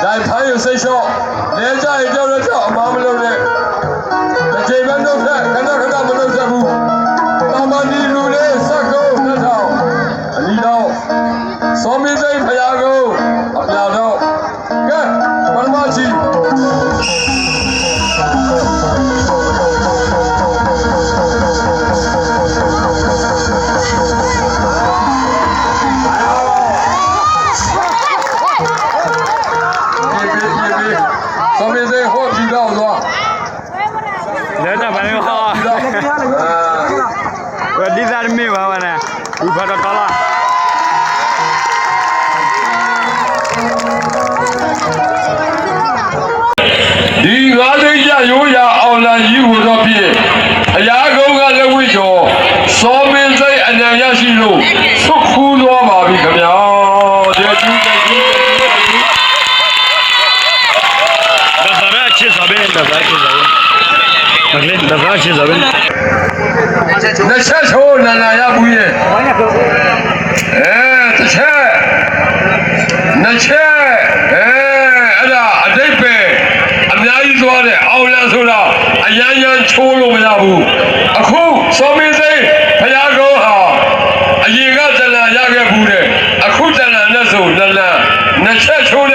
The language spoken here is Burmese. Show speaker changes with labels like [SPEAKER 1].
[SPEAKER 1] 来朋友谁说？连家一叫人叫妈妈弄的，这边弄的，看到没弄的不？大妈你路的三口那套，你到，上面这一排牙狗，不要到，看，我的妈去。上面这货批到是吧？
[SPEAKER 2] 来这朋友好，我第三没玩完呢，你快点到了。
[SPEAKER 1] ဒီငါးသိန်းကျရိုးရာအောင်လန်ကြီးဟူသောဖြင့်အရာကုန်းကလက်ဝိကျော်စောမင်းစိတ်အနံ့ရရှိလို့ဆွတ်ခူးသွားပါပြီခင်ဗျာတဲ့ကျူးတဲ့ကျူး
[SPEAKER 2] ဒါသာရချစ်စားပဲဒါသာချစ်စားပဲမကလေးဒါသာချစ်စားပဲ
[SPEAKER 1] နှစ်ချက်ချိုးနန္နာရဘူးရဲ့တစ်ချက်နှစ်ချက်အဲ့ဒါအတိတ်ပဲအများကြီးသွားတယ်အောင်လန်ဆိုတာအရန်ချိုးလို့မရဘူးအခုစောမင်းစိတ်ဘုရားကုန်းဟာအရင်ကတဏ္ဍာရခဲ့ဘူးတဲ့အခုတဏ္ဍာနဲ့ဆိုနန္နာနှစ်ချက်ချိုး